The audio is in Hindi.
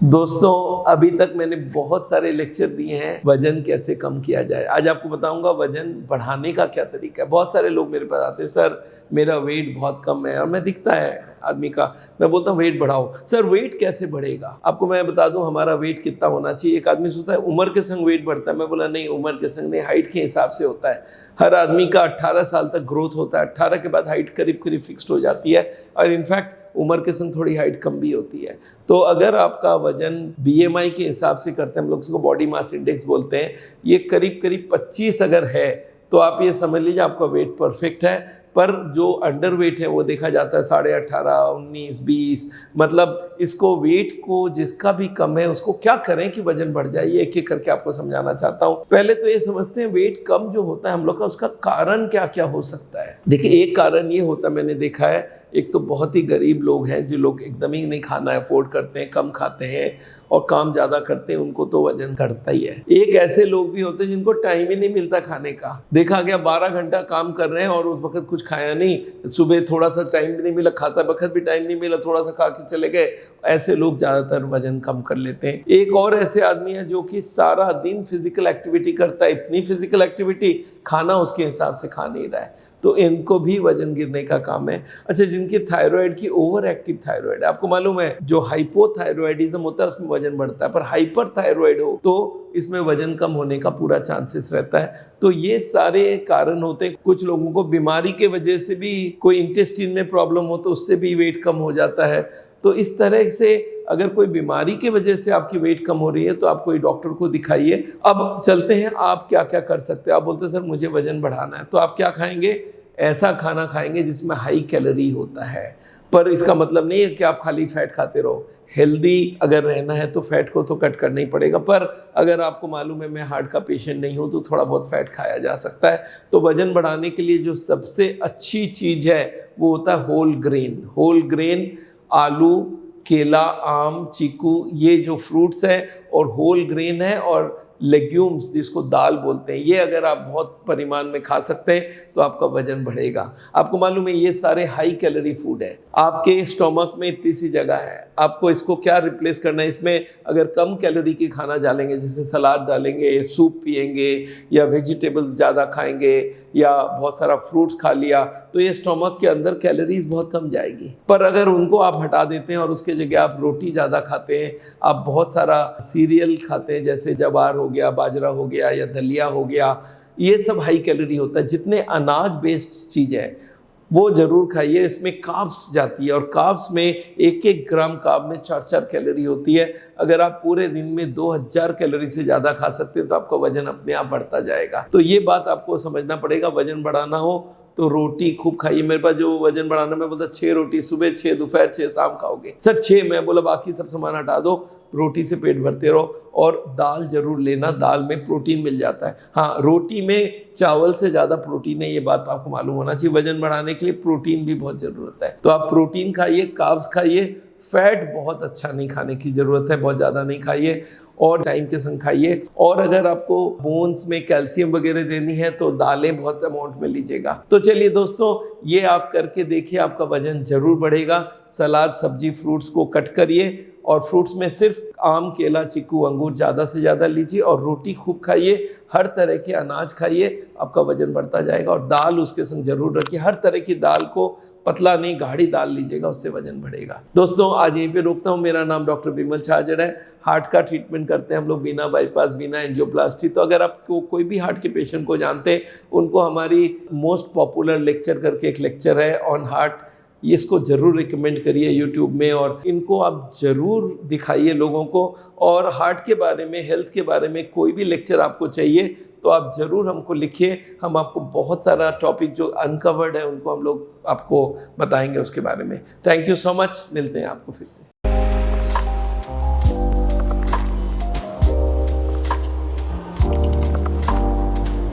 दोस्तों, अभी तक मैंने बहुत सारे लेक्चर दिए हैं वजन कैसे कम किया जाए। आज आपको बताऊंगा वजन बढ़ाने का क्या तरीका है। बहुत सारे लोग मेरे पास आते हैं, सर मेरा वेट बहुत कम है, और मैं दिखता है आदमी का, मैं बोलता हूँ वेट बढ़ाओ। सर वेट कैसे बढ़ेगा? आपको मैं बता दूं हमारा वेट कितना होना चाहिए। एक आदमी सोचता है उम्र के संग वेट बढ़ता है, मैं बोला नहीं, उम्र के संग नहीं, हाइट के हिसाब से होता है। हर आदमी का 18 साल तक ग्रोथ होता है, 18 के बाद हाइट करीब करीब फिक्स्ड हो जाती है, और इनफैक्ट उम्र के संग थोड़ी हाइट कम भी होती है। तो अगर आपका वजन BMI के हिसाब से करते हैं, हम लोग उसको बॉडी मास इंडेक्स बोलते हैं, ये करीब करीब 25 अगर है तो आप ये समझ लीजिए आपका वेट परफेक्ट है। पर जो अंडर वेट है वो देखा जाता है 18.5, 19, 20। मतलब इसको वेट को जिसका भी कम है उसको क्या करें कि वजन बढ़ जाए, ये एक एक करके आपको समझाना चाहता हूँ। पहले तो ये समझते हैं वेट कम जो होता है हम लोग का, उसका कारण क्या क्या हो सकता है। देखिए, एक कारण ये होता है, मैंने देखा है, एक तो बहुत ही गरीब लोग हैं जो लोग एकदम ही नहीं खाना अफोर्ड करते हैं, कम खाते हैं और काम ज़्यादा करते हैं, उनको तो वजन घटता ही है। एक ऐसे लोग भी होते हैं जिनको टाइम ही नहीं मिलता खाने का। देखा गया 12 घंटा काम कर रहे हैं और उस वक्त कुछ खाया नहीं, सुबह थोड़ा सा टाइम भी नहीं मिला, खाता वक्त भी टाइम नहीं मिला, थोड़ा सा खा के चले गए। ऐसे लोग ज़्यादातर वजन कम कर लेते हैं। एक और ऐसे आदमी है जो कि सारा दिन फिजिकल एक्टिविटी करता है, इतनी फिजिकल एक्टिविटी, खाना उसके हिसाब से खा नहीं रहा है, तो इनको भी वजन गिरने का काम है। अच्छा, जिनकी थायराइड की ओवर एक्टिव थायराइड, आपको मालूम है जो हाइपोथायरॉयडिज्म होता है उसमें वजन बढ़ता है, पर हाइपर थायराइड हो तो इसमें वजन कम होने का पूरा चांसेस रहता है। तो ये सारे कारण होते हैं। कुछ लोगों को बीमारी के वजह से भी, कोई इंटेस्टाइन में प्रॉब्लम हो तो उससे भी वेट कम हो जाता है। तो इस तरह से अगर कोई बीमारी की वजह से आपकी वेट कम हो रही है तो आप कोई डॉक्टर को दिखाइए। अब चलते हैं आप क्या क्या कर सकते हैं। आप बोलते हैं सर मुझे वजन बढ़ाना है, तो आप क्या खाएंगे? ऐसा खाना खाएंगे जिसमें हाई कैलोरी होता है। पर इसका मतलब नहीं है कि आप खाली फैट खाते रहो। हेल्दी अगर रहना है तो फैट को तो कट करना ही पड़ेगा, पर अगर आपको मालूम है मैं हार्ट का पेशेंट नहीं हूँ तो थोड़ा बहुत फैट खाया जा सकता है। तो वजन बढ़ाने के लिए जो सबसे अच्छी चीज़ है वो होता है होल ग्रेन। होल ग्रेन, आलू, केला, आम, चीकू, ये जो फ्रूट्स है और होल ग्रेन है, और लेग्यूम्स जिसको दाल बोलते हैं, ये अगर आप बहुत परिमाण में खा सकते हैं तो आपका वजन बढ़ेगा। आपको मालूम है ये सारे हाई कैलोरी फूड है। आपके स्टोमक में इतनी सी जगह है, आपको इसको क्या रिप्लेस करना है? इसमें अगर कम कैलोरी की खाना डालेंगे, जैसे सलाद डालेंगे, सूप पिएंगे, या वेजिटेबल्स ज़्यादा खाएंगे, या बहुत सारा फ्रूट्स खा लिया, तो ये स्टोमक के अंदर कैलोरीज बहुत कम जाएगी। पर अगर उनको आप हटा देते हैं और उसके जगह आप रोटी ज़्यादा खाते हैं, आप बहुत सारा सीरियल खाते हैं, जैसे जवार हो गया, बाजरा हो गया, या दलिया हो गया, ये सब हाई कैलोरी होता है। जितने अनाज बेस्ड चीज़ है वो ज़रूर खाइए। इसमें कार्ब्स जाती है, और कार्ब्स में 1-1 ग्राम कार्ब में 4-4 कैलोरी होती है। अगर आप पूरे दिन में 2000 कैलोरी से ज़्यादा खा सकते हैं तो आपका वजन अपने आप बढ़ता जाएगा। तो ये बात आपको समझना पड़ेगा। वजन बढ़ाना हो तो रोटी खूब खाइए। मेरे पास जो वजन बढ़ाना, मैं बोलता 6 रोटी सुबह, 6 दोपहर, 6 शाम खाओगे। सर 6, मैं बोला बाकी सब सामान हटा दो, रोटी से पेट भरते रहो। और दाल जरूर लेना, दाल में प्रोटीन मिल जाता है। हाँ, रोटी में चावल से ज़्यादा प्रोटीन है, ये बात आपको मालूम होना चाहिए। वजन बढ़ाने के लिए प्रोटीन भी बहुत ज़रूरत है, तो आप प्रोटीन खाइए, कार्ब्स खाइए। फैट बहुत अच्छा नहीं खाने की ज़रूरत है, बहुत ज़्यादा नहीं खाइए, और टाइम के संग खाइए। और अगर आपको बोन्स में कैल्शियम वगैरह देनी है तो दालें बहुत अमाउंट में लीजिएगा। तो चलिए दोस्तों, ये आप करके देखिए, आपका वजन जरूर बढ़ेगा। सलाद, सब्जी, फ्रूट्स को कट करिए, और फ्रूट्स में सिर्फ आम, केला, चीकू, अंगूर ज़्यादा से ज़्यादा लीजिए, और रोटी खूब खाइए, हर तरह के अनाज खाइए, आपका वजन बढ़ता जाएगा। और दाल उसके संग जरूर रखिए, हर तरह की दाल को, पतला नहीं गाढ़ी दाल लीजिएगा, उससे वजन बढ़ेगा। दोस्तों, आज यहीं पे रोकता हूँ। मेरा नाम डॉक्टर बिमल छाजड़ है। हार्ट का ट्रीटमेंट करते हैं हम लोग बिना बाईपास, बिना एंजियोप्लास्टी। तो अगर आपको कोई भी हार्ट के पेशेंट को जानते हैं, उनको हमारी मोस्ट पॉपुलर लेक्चर करके एक लेक्चर है ऑन हार्ट, इसको ज़रूर रिकमेंड करिए यूट्यूब में, और इनको आप ज़रूर दिखाइए लोगों को। और हार्ट के बारे में, हेल्थ के बारे में कोई भी लेक्चर आपको चाहिए तो आप ज़रूर हमको लिखिए। हम आपको बहुत सारा टॉपिक जो अनकवर्ड है उनको हम लोग आपको बताएंगे उसके बारे में। थैंक यू सो मच, मिलते हैं आपको फिर से।